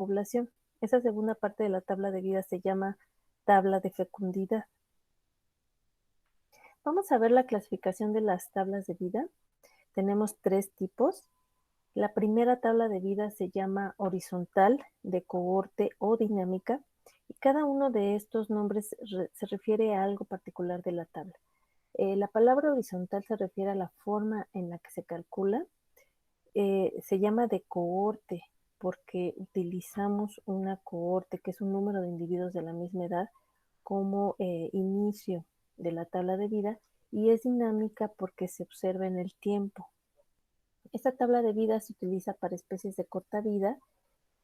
población. Esa segunda parte de la tabla de vida se llama tabla de fecundidad. Vamos a ver la clasificación de las tablas de vida. Tenemos 3 tipos. La primera tabla de vida se llama horizontal, de cohorte o dinámica, y cada uno de estos nombres se refiere a algo particular de la tabla. La palabra horizontal se refiere a la forma en la que se calcula. Se llama de cohorte porque utilizamos una cohorte, que es un número de individuos de la misma edad, como inicio de la tabla de vida, y es dinámica porque se observa en el tiempo. Esta tabla de vida se utiliza para especies de corta vida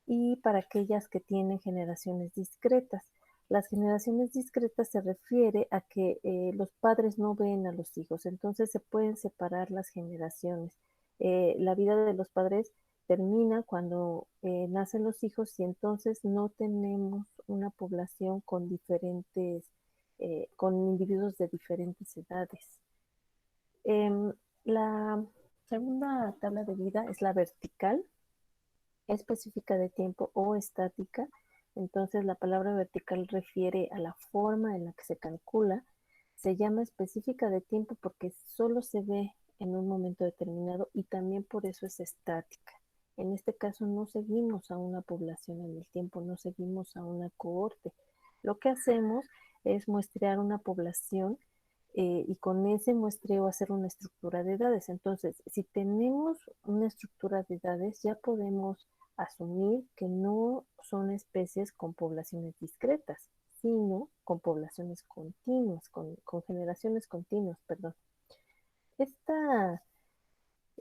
y para aquellas que tienen generaciones discretas. Las generaciones discretas se refiere a que los padres no ven a los hijos, entonces se pueden separar las generaciones. La vida de los padres termina cuando nacen los hijos y entonces no tenemos una población con diferentes, con individuos de diferentes edades. La segunda tabla de vida es la vertical, específica de tiempo o estática. Entonces la palabra vertical refiere a la forma en la que se calcula. Se llama específica de tiempo porque solo se ve en un momento determinado y también por eso es estática. En este caso no seguimos a una población en el tiempo, no seguimos a una cohorte. Lo que hacemos es muestrear una población y con ese muestreo hacer una estructura de edades. Entonces, si tenemos una estructura de edades, ya podemos asumir que no son especies con poblaciones discretas, sino con poblaciones continuas, con generaciones continuas, perdón. Esta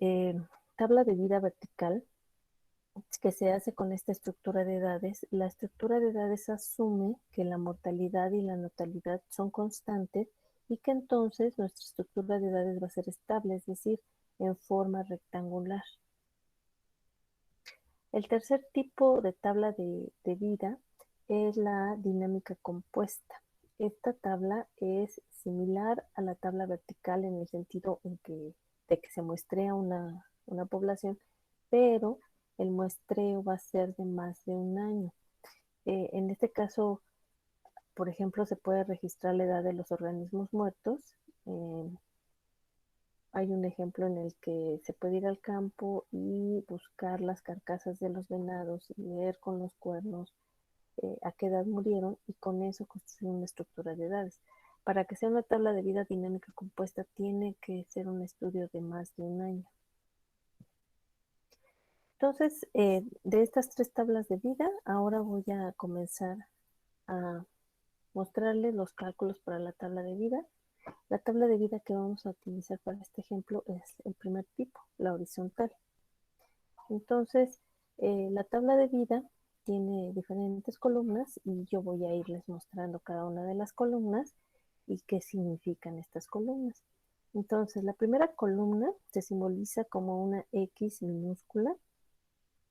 eh, tabla de vida vertical que se hace con esta estructura de edades, la estructura de edades asume que la mortalidad y la natalidad son constantes y que entonces nuestra estructura de edades va a ser estable, es decir, en forma rectangular. El tercer tipo de tabla de vida es la dinámica compuesta. Esta tabla es similar a la tabla vertical en el sentido de que se muestrea una población, pero el muestreo va a ser de más de un año. En este caso, por ejemplo, se puede registrar la edad de los organismos muertos. Eh, Hay un ejemplo en el que se puede ir al campo y buscar las carcasas de los venados y ver con los cuernos a qué edad murieron y con eso construir una estructura de edades. Para que sea una tabla de vida dinámica compuesta tiene que ser un estudio de más de un año. Entonces, de estas 3 tablas de vida, ahora voy a comenzar a mostrarles los cálculos para la tabla de vida. La tabla de vida que vamos a utilizar para este ejemplo es el primer tipo, la horizontal. Entonces, la tabla de vida tiene diferentes columnas y yo voy a irles mostrando cada una de las columnas y qué significan estas columnas. Entonces, la primera columna se simboliza como una X minúscula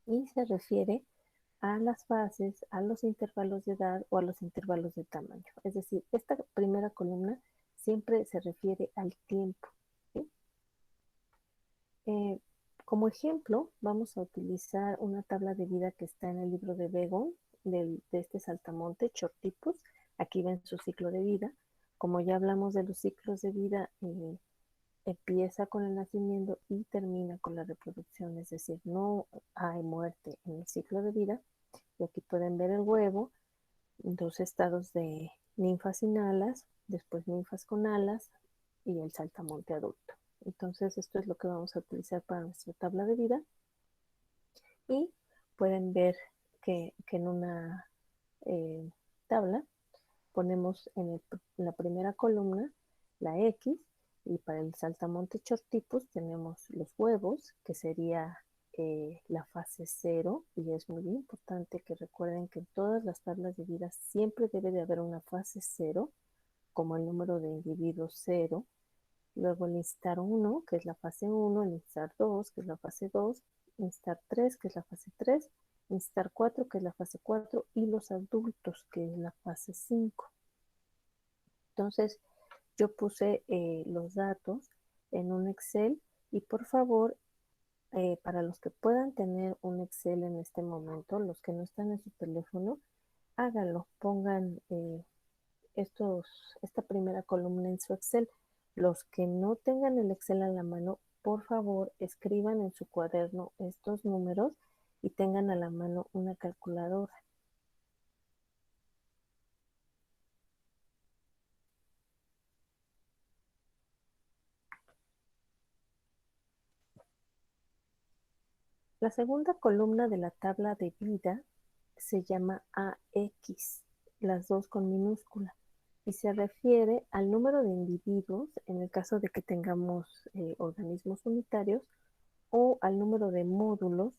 y se refiere a las fases, a los intervalos de edad o a los intervalos de tamaño. Es decir, esta primera columna siempre se refiere al tiempo. ¿Sí? Eh, Como ejemplo, vamos a utilizar una tabla de vida que está en el libro de Begon, de este saltamonte, Chortipus. Aquí ven su ciclo de vida. Como ya hablamos de los ciclos de vida, empieza con el nacimiento y termina con la reproducción, es decir, no hay muerte en el ciclo de vida. Y aquí pueden ver el huevo, 2 estados de ninfas sin alas, después ninfas con alas y el saltamonte adulto. Entonces esto es lo que vamos a utilizar para nuestra tabla de vida y pueden ver que en una eh, tabla ponemos en la primera columna la X y para el saltamonte Chortipus tenemos los huevos, que sería la fase cero, y es muy importante que recuerden que en todas las tablas de vida siempre debe de haber una fase cero, como el número de individuos cero, luego el instar 1, que es la fase 1, el instar 2, que es la fase 2, instar 3, que es la fase 3, instar 4, que es la fase 4, y los adultos, que es la fase 5. Entonces, yo puse los datos en un Excel y por favor para los que puedan tener un Excel en este momento, los que no están en su teléfono, háganlo, pongan esta primera columna en su Excel. Los que no tengan el Excel a la mano, por favor, escriban en su cuaderno estos números y tengan a la mano una calculadora. La segunda columna de la tabla de vida se llama AX, las dos con minúscula, y se refiere al número de individuos en el caso de que tengamos organismos unitarios, o al número de módulos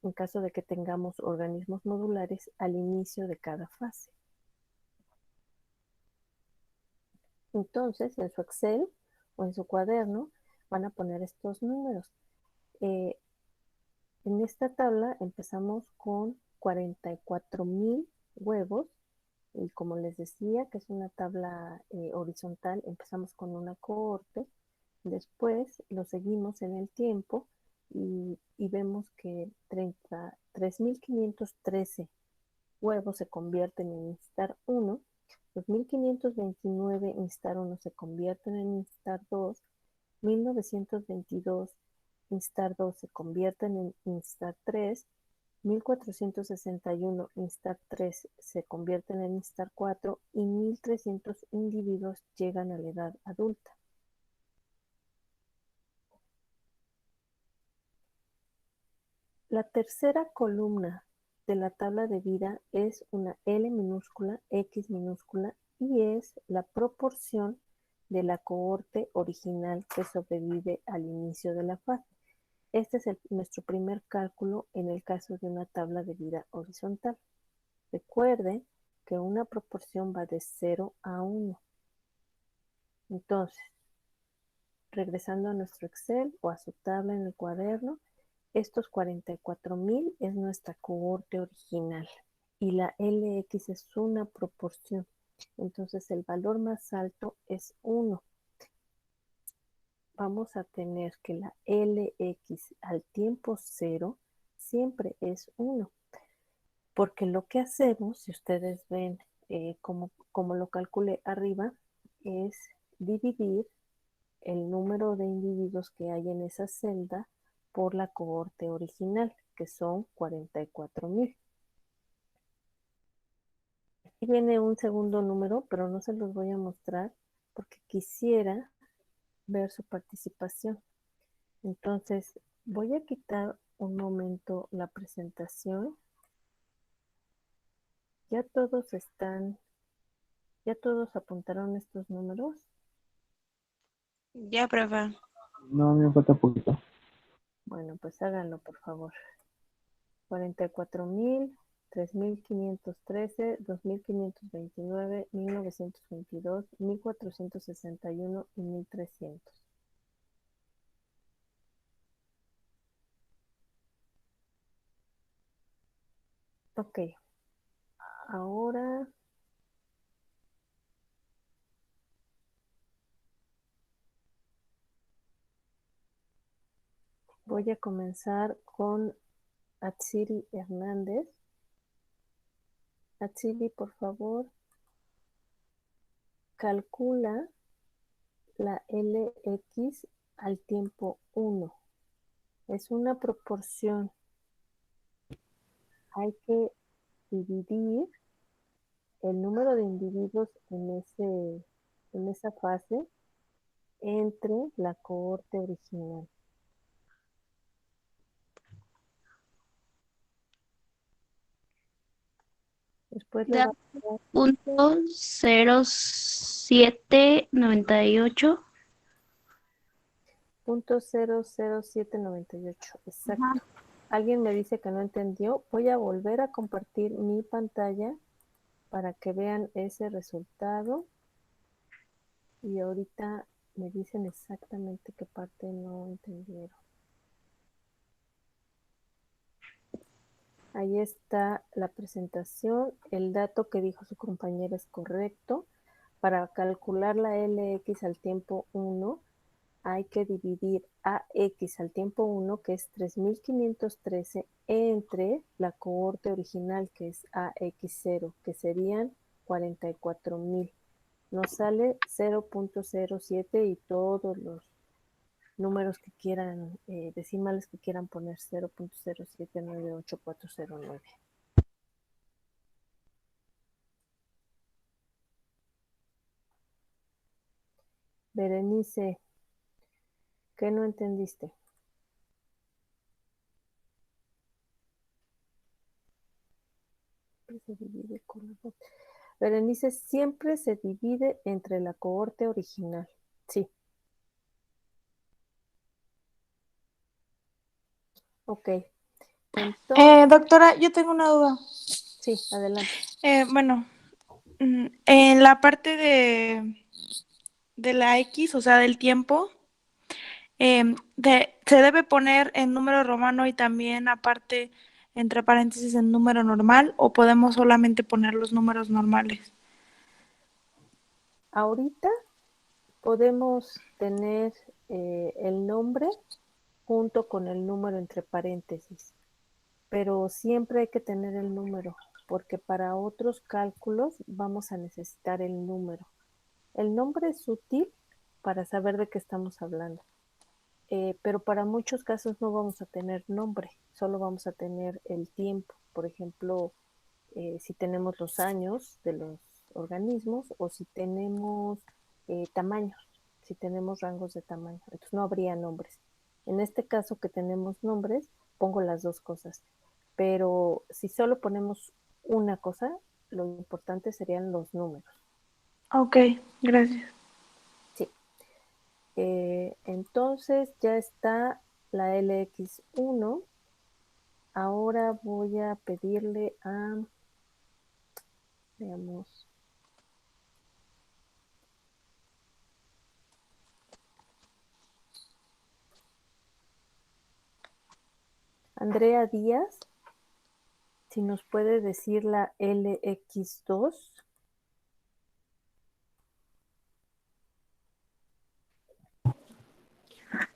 en caso de que tengamos organismos modulares al inicio de cada fase. Entonces, en su Excel o en su cuaderno van a poner estos números. En esta tabla empezamos con 44,000 huevos, y como les decía, que es una tabla horizontal, empezamos con una cohorte, después lo seguimos en el tiempo y vemos que 3,513 huevos se convierten en instar 1, 2,529 instar 1 se convierten en instar 2, 1,922 instar 2 se convierten en instar 3, 1,461 instar 3 se convierten en instar 4 y 1,300 individuos llegan a la edad adulta. La tercera columna de la tabla de vida es una L minúscula, X minúscula, y es la proporción de la cohorte original que sobrevive al inicio de la fase. Este es nuestro primer cálculo en el caso de una tabla de vida horizontal. Recuerde que una proporción va de 0 a 1. Entonces, regresando a nuestro Excel o a su tabla en el cuaderno, estos 44,000 es nuestra cohorte original y la LX es una proporción. Entonces el valor más alto es 1. Vamos a tener que la LX al tiempo 0 siempre es 1. Porque lo que hacemos, si ustedes ven como lo calculé arriba, es dividir el número de individuos que hay en esa celda por la cohorte original, que son 44,000. Aquí viene un segundo número, pero no se los voy a mostrar porque quisiera ver su participación. Entonces, voy a quitar un momento la presentación. Ya todos apuntaron estos números. Ya, profe. No, me falta poquito. Bueno, pues háganlo, por favor. 44,000, 3,513, 2,529, 1,922, 1,461 y 1,300. Ok, ahora voy a comenzar con Atsiri Hernández. Atsiri, por favor, calcula la LX al tiempo 1. Es una proporción. Hay que dividir el número de individuos en esa fase entre la cohorte original. Después le Da va a dar punto 0798. .00798, Ajá. exacto. Alguien me dice que no entendió. Voy a volver a compartir mi pantalla para que vean ese resultado. Y ahorita me dicen exactamente qué parte no entendieron. Ahí está la presentación. El dato que dijo su compañera es correcto. Para calcular la LX al tiempo 1, hay que dividir AX al tiempo 1, que es 3513, entre la cohorte original, que es AX0, que serían 44,000. Nos sale 0.07 y todos los números que quieran, decimales que quieran poner 0.0798409. Berenice, ¿qué no entendiste? Se divide con la... Berenice, siempre se divide entre la cohorte original. Sí. Ok. Entonces, Doctora, yo tengo una duda. sí, adelante. Bueno, en la parte de la X, o sea, del tiempo, ¿se debe poner en número romano y también aparte entre paréntesis en número normal o podemos solamente poner los números normales? Ahorita podemos tener el nombre junto con el número entre paréntesis, pero siempre hay que tener el número, porque para otros cálculos vamos a necesitar el número. El nombre es útil para saber de qué estamos hablando, pero para muchos casos no vamos a tener nombre, solo vamos a tener el tiempo. Por ejemplo, si tenemos los años de los organismos o si tenemos tamaños, si tenemos rangos de tamaño. Entonces no habría nombres. En este caso que tenemos nombres, pongo las dos cosas. Pero si solo ponemos una cosa, lo importante serían los números. Ok, gracias. Sí. Entonces ya está la LX1. Ahora voy a pedirle a, veamos, Andrea Díaz, si nos puede decir la LX2.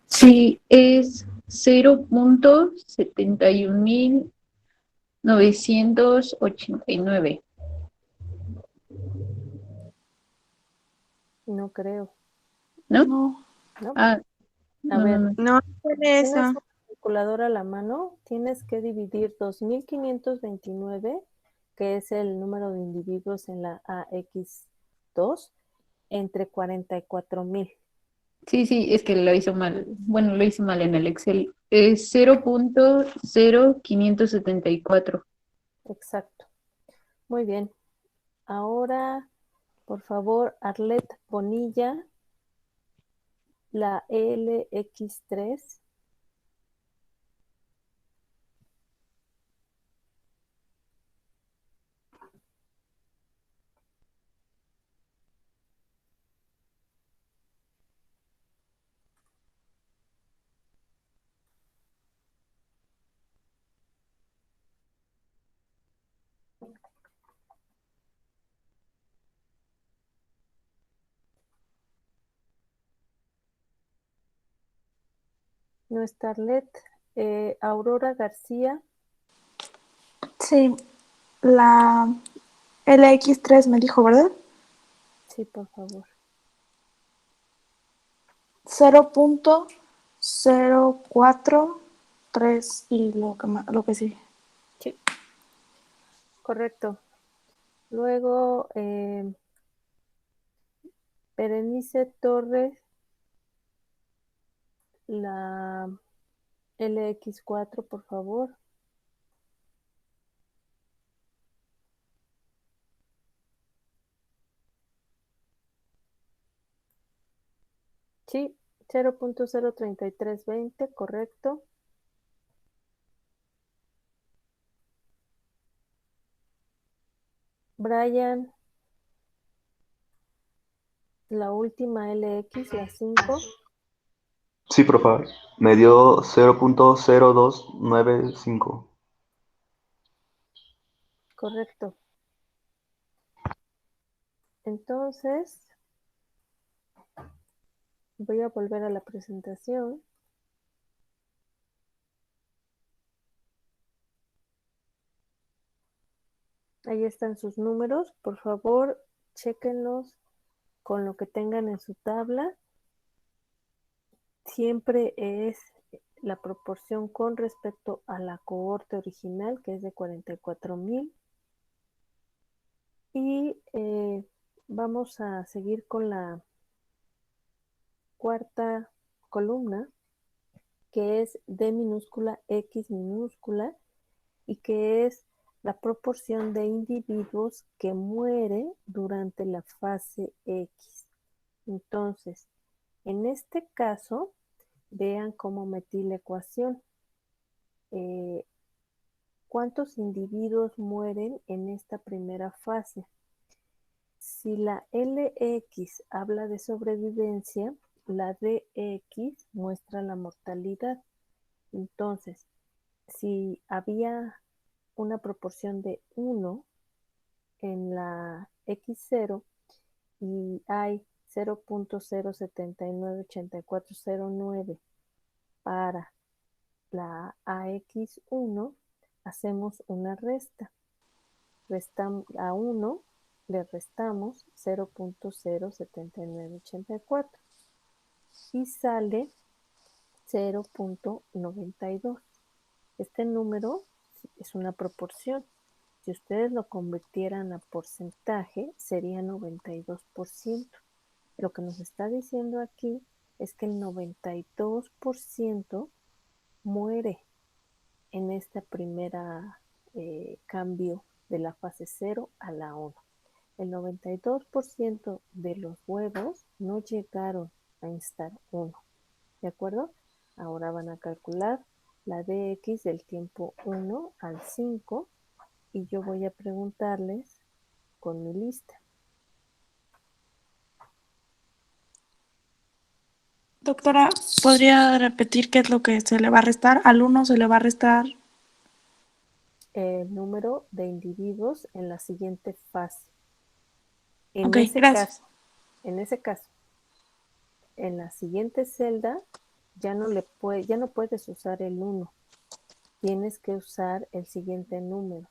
Sí, es 0.71989. No creo, ¿No? No, ¿no? Ah, A no, no, ver, no. No tiene ¿tienes esa. una calculadora a la mano? Tienes que dividir 2529, que es el número de individuos en la AX2, entre 44,000. Sí, sí, es que lo hizo mal. Bueno, lo hice mal en el Excel. Es 0.0574. Exacto. Muy bien. Ahora, por favor, Arlet Bonilla, la LX3. No está Arlet. Aurora García. sí, la LX3 me dijo, ¿verdad? Sí, por favor. 0.043 y lo que sigue. Sí, correcto. Luego, Berenice Torres, la LX4, por favor. Sí, 0.03320, correcto. Brian, la última LX, la 5, Sí, profe. Me dio 0.0295. correcto. Entonces, Voy a volver a la presentación. Ahí están sus números. Por favor, chéquenlos con lo que tengan en su tabla. Siempre es la proporción con respecto a la cohorte original, que es de 44,000. Y vamos a seguir con la cuarta columna, que es D minúscula X minúscula, y que es la proporción de individuos que mueren durante la fase X. Entonces, en este caso, vean cómo metí la ecuación. ¿Cuántos individuos mueren en esta primera fase? Si la LX habla de sobrevivencia, la DX muestra la mortalidad. Entonces, si había una proporción de 1 en la X0 y hay 0.0798409 para la AX1, hacemos una resta. A 1 le restamos 0.07984 y sale 0.92. Este número es una proporción. Si ustedes lo convirtieran a porcentaje, sería 92%. Lo que nos está diciendo aquí es que el 92% muere en esta primera cambio de la fase 0 a la 1. El 92% de los huevos no llegaron a instar 1. ¿De acuerdo? Ahora van a calcular la DX del tiempo 1 al 5 y yo voy a preguntarles con mi lista. Doctora, ¿podría repetir qué es lo que se le va a restar? Al 1 se le va a restar. El número de individuos en la siguiente fase. Ok, gracias. En ese caso, en la siguiente celda ya no puedes usar el 1. Tienes que usar el siguiente número.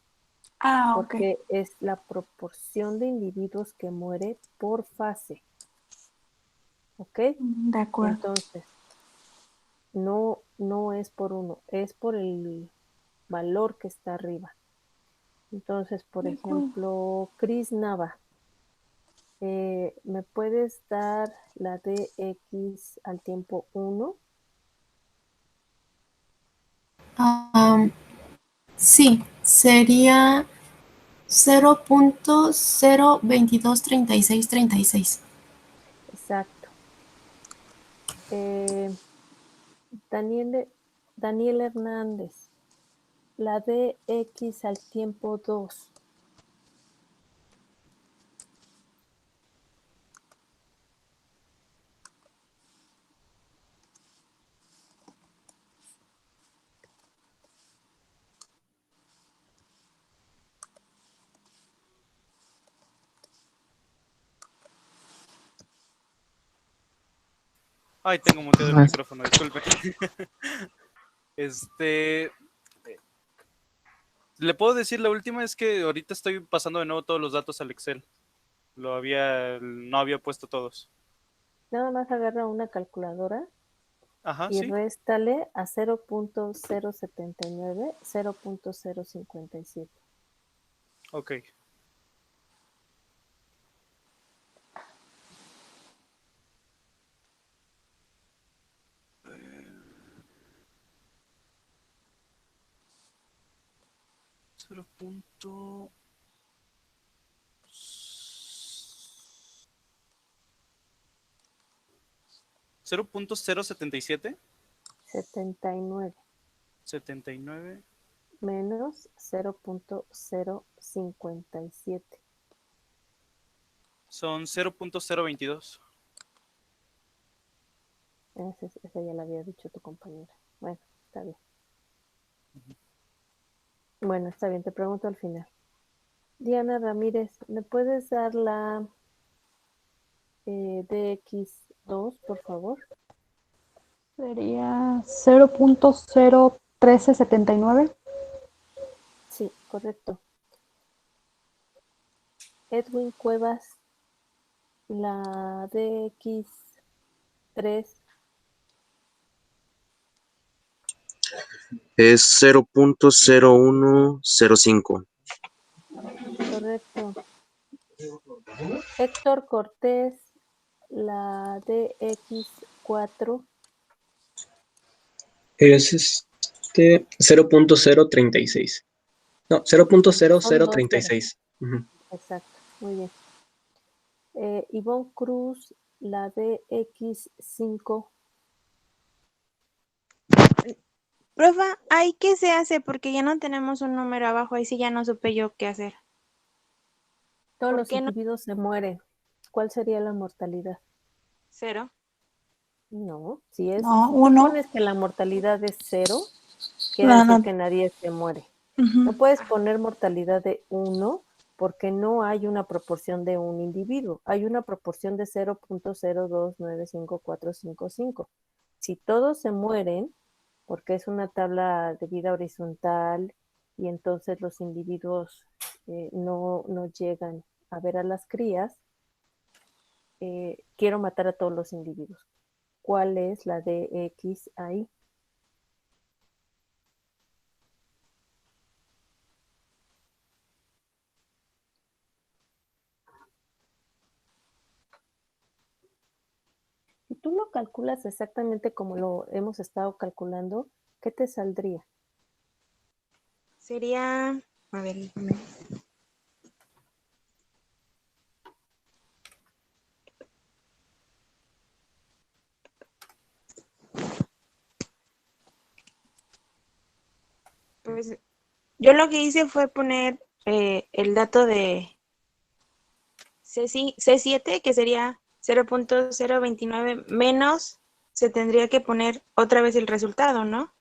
Ah, ok. Porque es la proporción de individuos que muere por fase. ¿Ok? De acuerdo. Entonces, no es por 1, es por el valor que está arriba. Entonces, por De acuerdo. ejemplo, Cris Nava, ¿me puedes dar la DX al tiempo 1? Sí, sería 0.0223636. Exacto. Daniel Hernández, la DX al tiempo 2. Ay, tengo muteado el micrófono, disculpe. ¿Le puedo decir la última? Es que ahorita estoy pasando de nuevo todos los datos al Excel. No había puesto todos. Nada más agarra una calculadora Ajá, y sí. réstale a 0.079, 0.057. Ok. Cero punto... 0.077. 79 79. menos 0.057. Son 0.022. Esa ya la había dicho tu compañera. Bueno, está bien. Bueno, está bien, te pregunto al final. Diana Ramírez, ¿me puedes dar la DX 2, por favor. Sería 0.01379. Sí, correcto. Edwin Cuevas, la DX3. Es 0.0105. Correcto. Héctor Cortés, la DX4. Es 0.036. No, Son dos ceros. 0.0036. Ujú. Exacto, muy bien. Ivonne Cruz, la DX5. Profa, ¿ahí qué se hace? Porque ya no tenemos un número abajo, ahí sí ya no supe yo qué hacer. Todos ¿Por los qué no? individuos se mueren. ¿Cuál sería la mortalidad? 0. No, No, si tú 1. pones que la mortalidad es 0, quiere No, decir no. que nadie se muere. Ujú. No puedes poner mortalidad de 1 porque no hay una proporción de un individuo. Hay una proporción de 0.0295455. Si todos se mueren, porque es una tabla de vida horizontal y entonces los individuos no llegan a ver a las crías, quiero matar a todos los individuos. ¿Cuál es la DX ahí? Si tú lo calculas exactamente como lo hemos estado calculando, ¿qué te saldría? Sería, a ver, déjame. Pues yo lo que hice fue poner el dato de C7, que sería 0.029 menos, se tendría que poner otra vez el resultado, ¿no?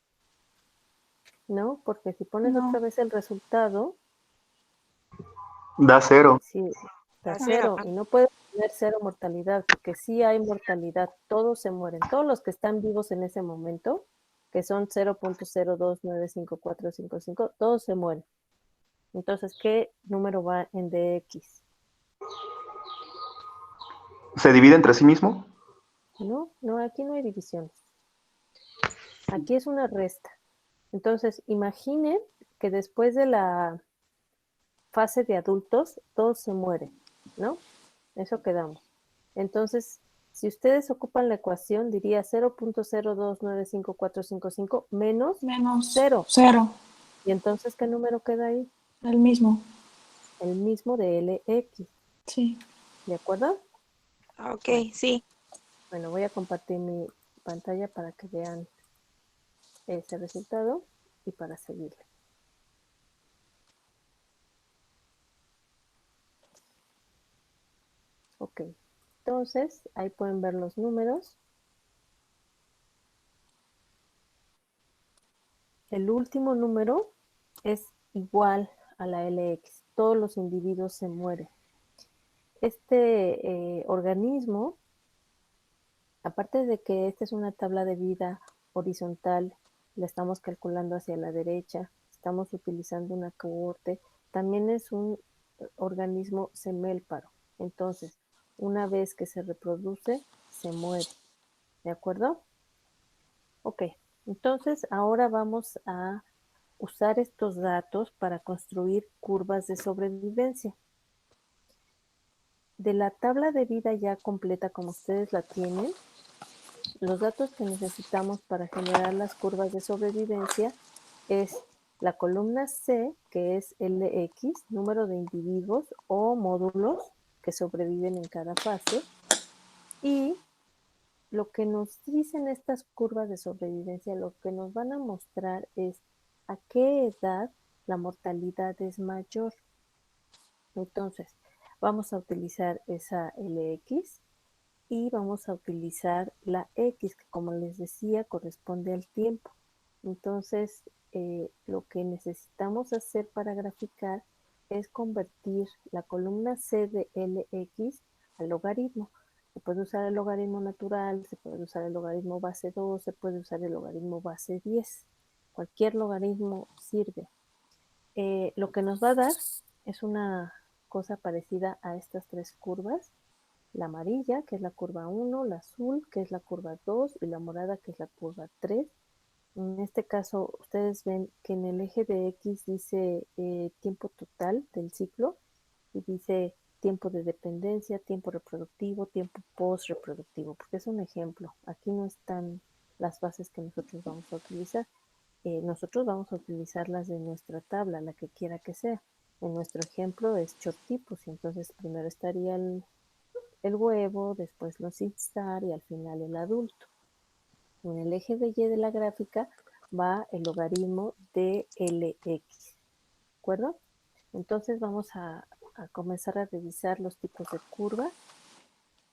¿No? Porque si pones No. otra vez el resultado, Da 0. sí, da Da 0 cero. y no puedes tener 0 mortalidad, porque sí hay mortalidad, todos se mueren, todos los que están vivos en ese momento, que son 0.0295455, todos se mueren. Entonces, ¿qué número va en DX? ¿Se divide entre sí mismo? No, aquí no hay divisiones. Aquí es una resta. Entonces, imaginen que después de la fase de adultos, todos se mueren, ¿no? Eso quedamos. Entonces, si ustedes ocupan la ecuación, diría 0.0295455 menos Menos 0. 0. ¿Y entonces qué número queda ahí? El mismo. El mismo de LX. Sí. ¿De acuerdo? Ok, Bueno, sí. bueno, voy a compartir mi pantalla para que vean ese resultado y para seguirle. Ok, entonces ahí pueden ver los números. El último número es igual a la LX. Todos los individuos se mueren. Este organismo, aparte de que esta es una tabla de vida horizontal, la estamos calculando hacia la derecha, estamos utilizando una cohorte, también es un organismo semélparo. Entonces, una vez que se reproduce, se muere. ¿De acuerdo? Ok, entonces ahora vamos a usar estos datos para construir curvas de sobrevivencia. De la tabla de vida ya completa como ustedes la tienen, los datos que necesitamos para generar las curvas de sobrevivencia es la columna C, que es LX, número de individuos o módulos que sobreviven en cada fase, y lo que nos dicen estas curvas de sobrevivencia, lo que nos van a mostrar es a qué edad la mortalidad es mayor. Entonces, vamos a utilizar esa LX y vamos a utilizar la X, que como les decía, corresponde al tiempo. Entonces, lo que necesitamos hacer para graficar es convertir la columna C de LX al logaritmo. Se puede usar el logaritmo natural, se puede usar el logaritmo base 2, se puede usar el logaritmo base 10. Cualquier logaritmo sirve. Lo que nos va a dar es una cosa parecida a estas tres curvas. La amarilla, que es la curva 1, la azul, que es la curva 2, y la morada, que es la curva 3. En este caso, ustedes ven que en el eje de X dice tiempo total del ciclo y dice tiempo de dependencia, tiempo reproductivo, tiempo post-reproductivo, porque es un ejemplo. Aquí no están las bases que nosotros vamos a utilizar. Nosotros vamos a utilizar las de nuestra tabla, la que quiera que sea. En nuestro ejemplo es short-tipos, y entonces primero estaría el huevo, después los instar y al final el adulto. En el eje de Y de la gráfica va el logaritmo de LX, ¿de acuerdo? Entonces vamos a comenzar a revisar los tipos de curva.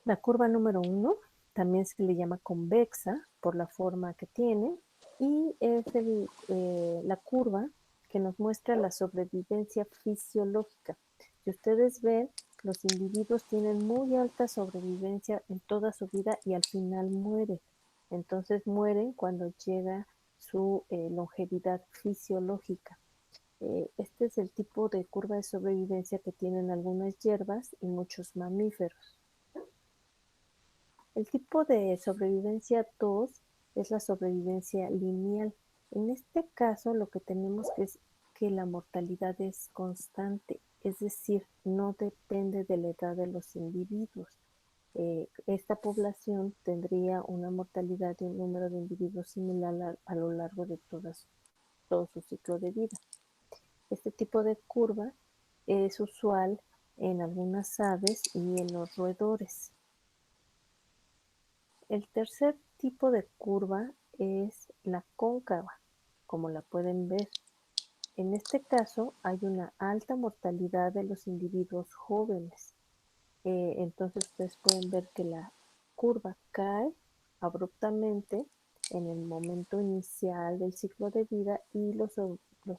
La curva número 1 también se le llama convexa por la forma que tiene y es la curva que nos muestra la sobrevivencia fisiológica. Si ustedes ven, los individuos tienen muy alta sobrevivencia en toda su vida y al final mueren. Entonces mueren cuando llega su longevidad fisiológica. Este es el tipo de curva de sobrevivencia que tienen algunas hierbas y muchos mamíferos. El tipo de sobrevivencia 2 es la sobrevivencia lineal. En este caso lo que tenemos es que la mortalidad es constante, es decir, no depende de la edad de los individuos. Esta población tendría una mortalidad de un número de individuos similar a lo largo de todo su ciclo de vida. Este tipo de curva es usual en algunas aves y en los roedores. El tercer tipo de curva es la cóncava, como la pueden ver. En este caso hay una alta mortalidad de los individuos jóvenes. Entonces ustedes pueden ver que la curva cae abruptamente en el momento inicial del ciclo de vida y los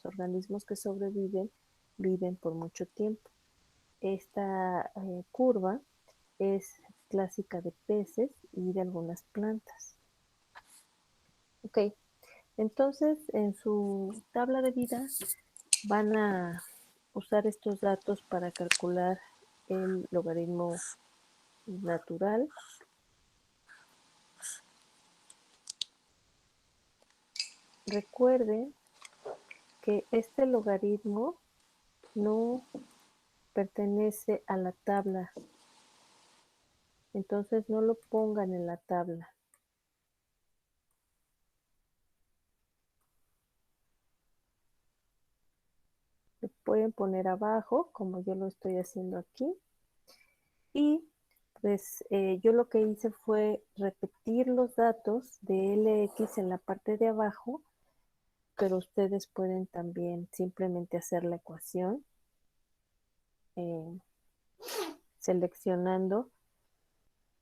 organismos que sobreviven viven por mucho tiempo. Esta curva es clásica de peces y de algunas plantas. Ok, entonces en su tabla de vida van a usar estos datos para calcular el logaritmo natural. Recuerden que este logaritmo no pertenece a la tabla, entonces no lo pongan en la tabla. Lo pueden poner abajo, como yo lo estoy haciendo aquí. Y pues yo lo que hice fue repetir los datos de LX en la parte de abajo, pero ustedes pueden también simplemente hacer la ecuación seleccionando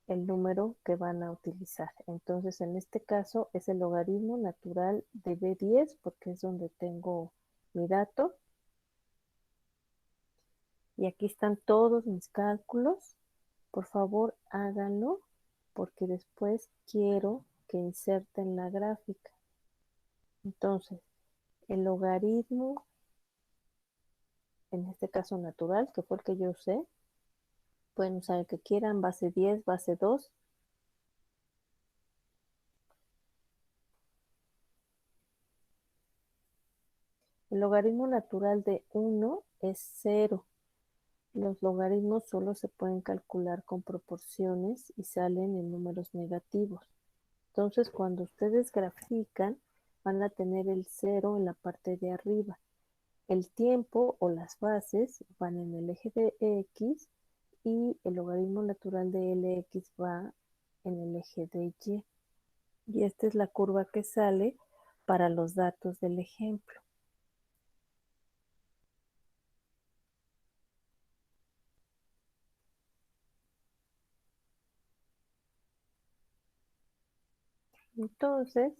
el número que van a utilizar. Entonces en este caso es el logaritmo natural de B10 porque es donde tengo mi dato. Y aquí están todos mis cálculos. Por favor háganlo porque después quiero que inserten la gráfica. Entonces el logaritmo, en este caso natural, que fue el que yo usé, pueden usar el que quieran, base 10, base 2. El logaritmo natural de 1 es 0. Los logaritmos solo se pueden calcular con proporciones y salen en números negativos. Entonces, cuando ustedes grafican, van a tener el 0 en la parte de arriba. El tiempo o las bases van en el eje de X y el logaritmo natural de LX va en el eje de Y. Y esta es la curva que sale para los datos del ejemplo. Entonces,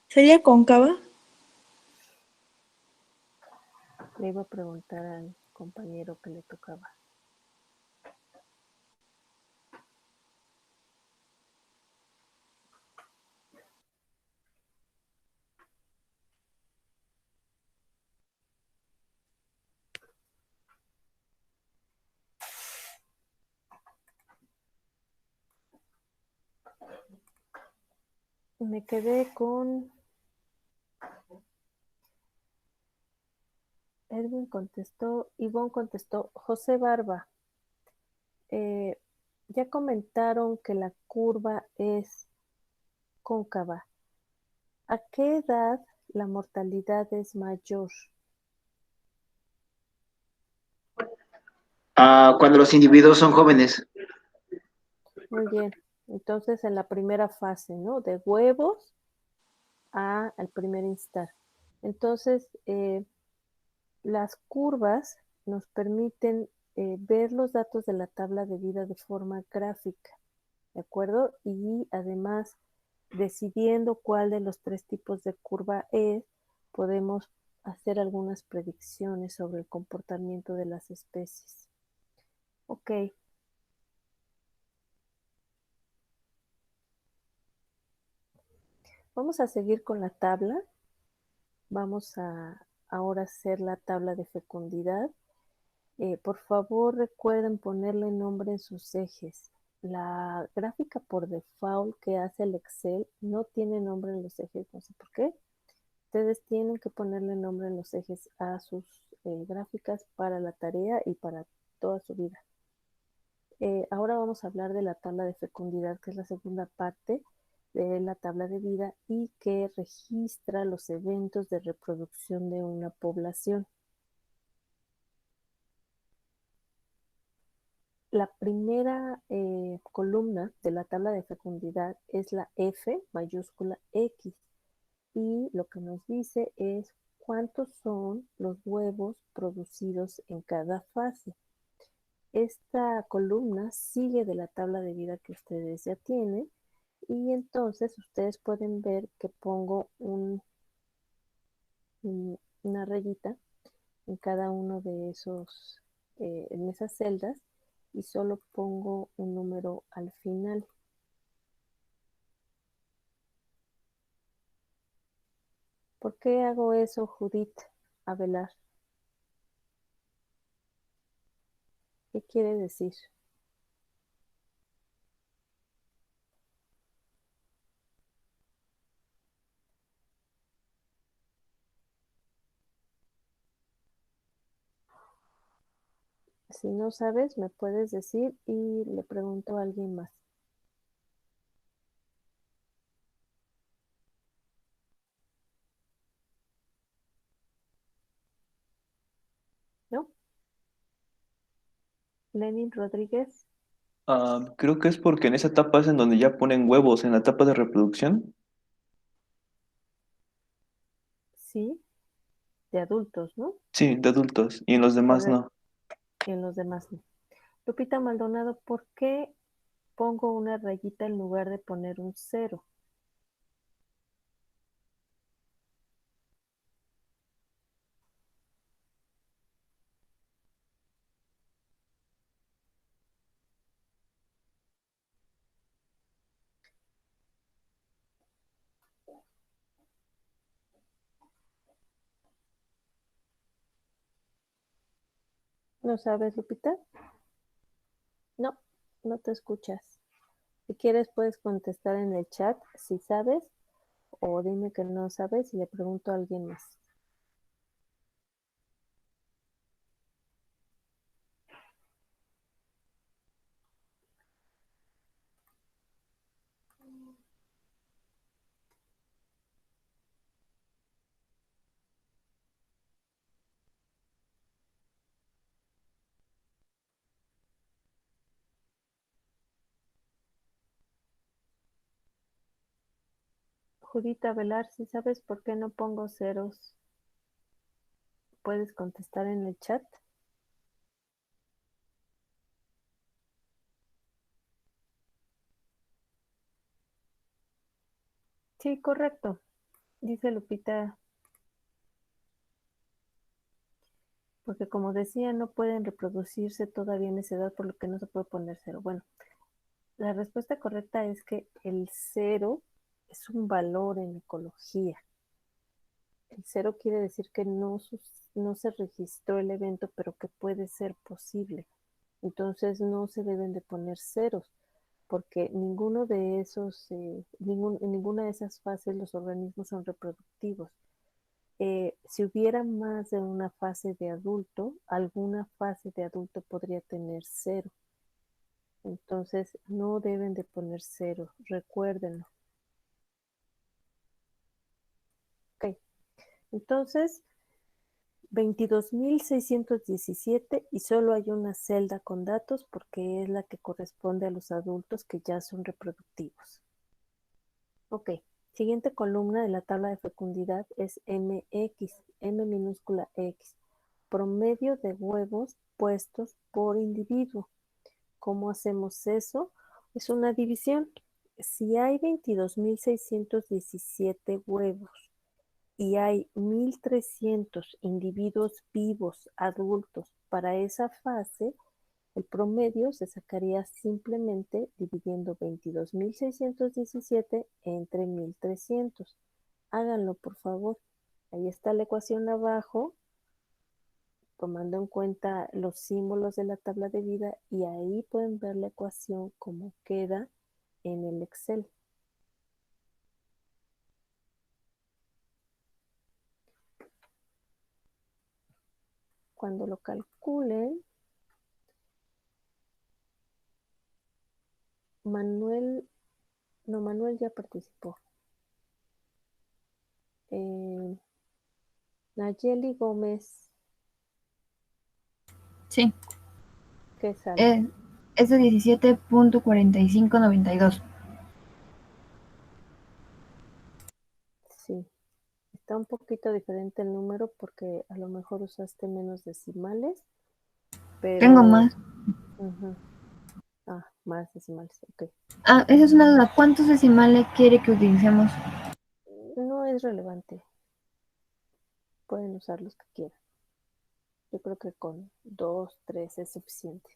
¿Sería cóncava? le iba a preguntar al compañero que le tocaba. Me quedé con... Edwin contestó, Ivonne contestó, José Barba. Ya comentaron que la curva es cóncava. ¿A qué edad la mortalidad es mayor? Cuando los individuos son jóvenes. Muy bien. Entonces, en la primera fase, ¿no? De huevos al primer instar. Entonces, las curvas nos permiten ver los datos de la tabla de vida de forma gráfica, ¿de acuerdo? Y además, decidiendo cuál de los tres tipos de curva es, podemos hacer algunas predicciones sobre el comportamiento de las especies. Ok. Vamos a seguir con la tabla. Vamos a ahora hacer la tabla de fecundidad. Por favor, recuerden ponerle nombre en sus ejes. La gráfica por default que hace el Excel no tiene nombre en los ejes, no sé por qué. Ustedes tienen que ponerle nombre en los ejes a sus gráficas para la tarea y para toda su vida. Ahora vamos a hablar de la tabla de fecundidad, que es la segunda parte de la tabla de vida y que registra los eventos de reproducción de una población. La primera columna de la tabla de fecundidad es la F mayúscula X y lo que nos dice es cuántos son los huevos producidos en cada fase. Esta columna sigue de la tabla de vida que ustedes ya tienen y entonces ustedes pueden ver que pongo una rayita en cada uno de esos, en esas celdas y solo pongo un número al final. ¿Por qué hago eso, Judith Avelar? ¿Qué quiere decir? Si no sabes, me puedes decir y le pregunto a alguien más. ¿No? Lenin Rodríguez. Creo que es porque en esa etapa es en donde ya ponen huevos, en la etapa de reproducción. Sí, de adultos, ¿no? Sí, de adultos, y en los demás Correcto. no. Y en los demás no. Lupita Maldonado, ¿por qué pongo una rayita en lugar de poner un 0? ¿No sabes, Lupita? No, no te escuchas. Si quieres puedes contestar en el chat si sabes o dime que no sabes y le pregunto a alguien más. Judita Velar, si sabes por qué no pongo ceros, puedes contestar en el chat. Sí, correcto. Dice Lupita, porque como decía, no pueden reproducirse todavía en esa edad, por lo que no se puede poner cero. Bueno, la respuesta correcta es que el cero es un valor en ecología. El cero quiere decir que no se registró el evento, pero que puede ser posible. Entonces no se deben de poner ceros. porque ninguno de esos, en ninguna de esas fases los organismos son reproductivos. Si hubiera más de una fase de adulto, alguna fase de adulto podría tener 0. Entonces, no deben de poner 0, recuérdenlo. Ok, entonces, 22.617 y solo hay una celda con datos porque es la que corresponde a los adultos que ya son reproductivos. Ok, siguiente columna de la tabla de fecundidad es MX, M minúscula X, promedio de huevos puestos por individuo. ¿Cómo hacemos eso? Es una división. Si hay 22.617 huevos y hay 1.300 individuos vivos adultos para esa fase, el promedio se sacaría simplemente dividiendo 22.617 entre 1.300. Háganlo, por favor. Ahí está la ecuación abajo, tomando en cuenta los símbolos de la tabla de vida, y ahí pueden ver la ecuación como queda en el Excel. Cuando lo calculen, Manuel ya participó. Nayeli Gómez, Sí, ¿qué sale? es de 17.4592. Sí, está un poquito diferente el número porque a lo mejor usaste menos decimales, pero... Tengo más. Ujú. Ah, más decimales, ok. Esa es una duda. ¿Cuántos decimales quiere que utilicemos? No es relevante. Pueden usar los que quieran. Yo creo que con 2, 3 es suficiente.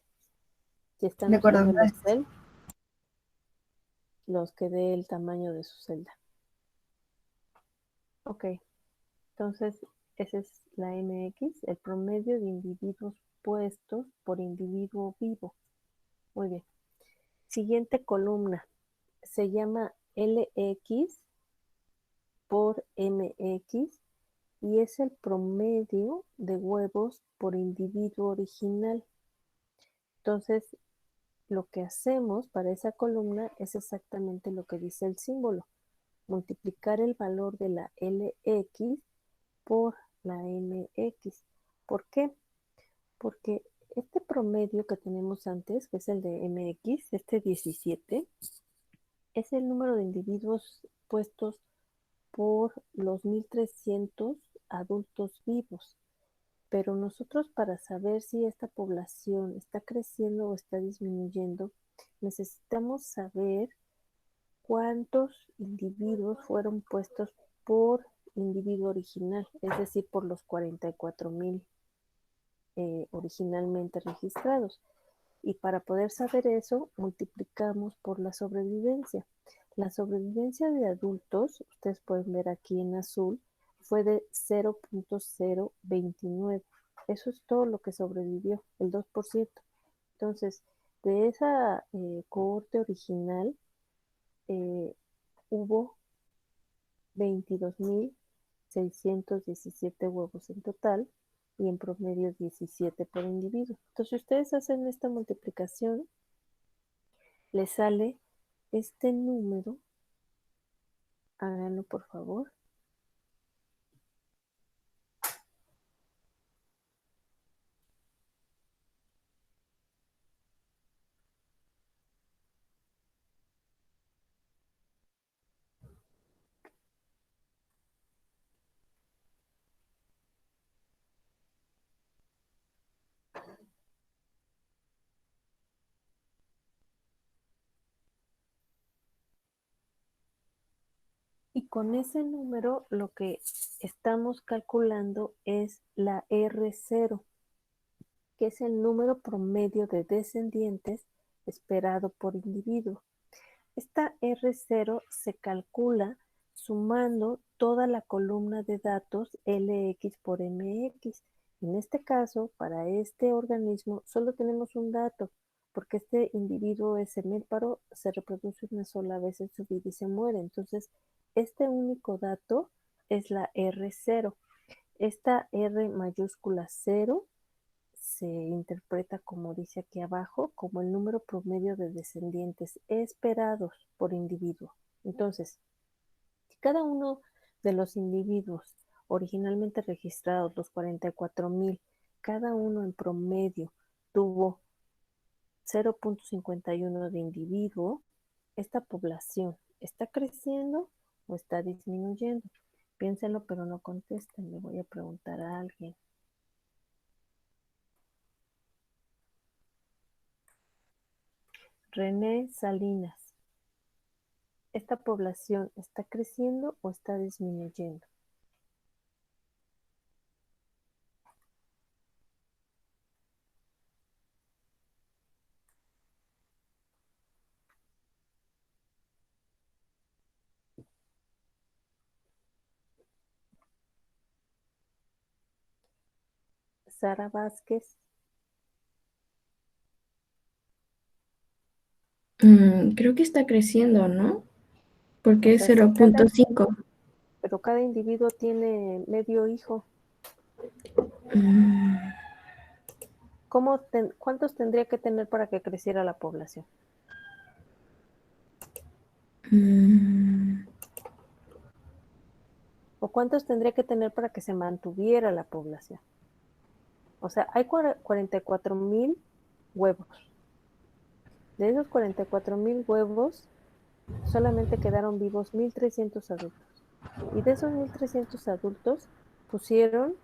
Si están De acuerdo, usando el gracias. Excel, los que dé el tamaño de su celda. Ok, entonces esa es la MX, el promedio de individuos puestos por individuo vivo. Muy bien. Siguiente columna se llama LX por MX y es el promedio de huevos por individuo original. Entonces, lo que hacemos para esa columna es exactamente lo que dice el símbolo: multiplicar el valor de la LX por la MX. ¿Por qué? Porque este promedio que tenemos antes, que es el de MX, este 17, es el número de individuos puestos por los 1.300 adultos vivos. Pero nosotros, para saber si esta población está creciendo o está disminuyendo, necesitamos saber cuántos individuos fueron puestos por individuo original, es decir, por los 44.000 originalmente registrados. Y para poder saber eso, multiplicamos por la sobrevivencia. La sobrevivencia de adultos, ustedes pueden ver aquí en azul, fue de 0.029. Eso es todo lo que sobrevivió, el 2%. Entonces, de esa cohorte original, hubo 22.617 huevos en total y en promedio 17 por individuo. Entonces, si ustedes hacen esta multiplicación, les sale este número. Háganlo, por favor. Y con ese número lo que estamos calculando es la R0, que es el número promedio de descendientes esperado por individuo. Esta R0 se calcula sumando toda la columna de datos LX por MX. En este caso, para este organismo, solo tenemos un dato, porque este individuo es semíparo, se reproduce una sola vez en su vida y se muere. Entonces, este único dato es la R0. Esta R mayúscula 0 se interpreta, como dice aquí abajo, como el número promedio de descendientes esperados por individuo. Entonces, si cada uno de los individuos originalmente registrados, los 44,000, cada uno en promedio tuvo 0.51 de individuo, esta población está creciendo o está disminuyendo. Piénsenlo, pero no contesten. Le voy a preguntar a alguien. René Salinas. ¿Esta población está creciendo o está disminuyendo? Sara Vázquez. Creo que está creciendo, ¿no? Porque O es sea, si cada- 0.5. pero cada individuo tiene medio hijo. Mm, ¿Cuántos tendría que tener para que creciera la población? mm, ¿O cuántos tendría que tener para que se mantuviera la población? O sea, hay 44,000 huevos. De esos 44,000 huevos, solamente quedaron vivos 1,300 adultos. Y de esos 1,300 adultos, pusieron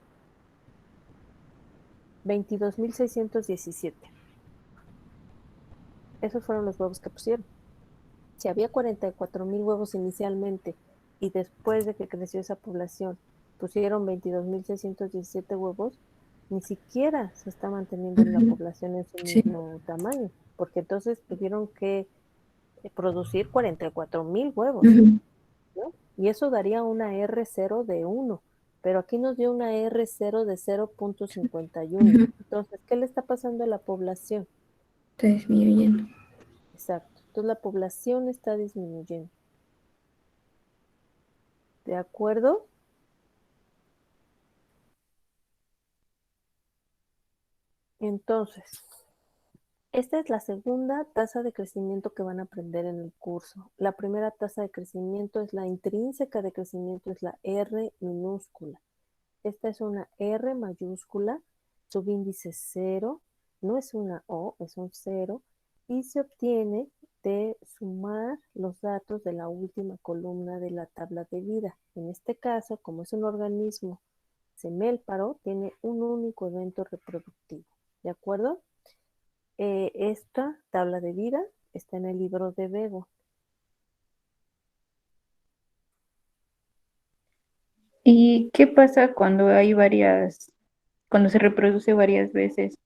22,617. Esos fueron los huevos que pusieron. Si había 44,000 huevos inicialmente y después de que creció esa población pusieron 22,617 huevos, ni siquiera se está manteniendo la población en su sí. mismo tamaño, porque entonces tuvieron que producir 44,000 huevos, Ujú. ¿no? Y eso daría una R0 de 1, pero aquí nos dio una R0 de 0.51. Ujú. Entonces, ¿qué le está pasando a la población? Está disminuyendo. Exacto. Entonces, la población está disminuyendo. ¿De acuerdo? Entonces, esta es la segunda tasa de crecimiento que van a aprender en el curso. La primera tasa de crecimiento es la intrínseca de crecimiento, es la R minúscula. Esta es una R mayúscula, subíndice 0, no es una O, es un 0, y se obtiene de sumar los datos de la última columna de la tabla de vida. En este caso, como es un organismo semélparo, tiene un único evento reproductivo. ¿De acuerdo? Esta tabla de vida está en el libro de Bego. ¿Y qué pasa cuando hay cuando se reproduce varias veces?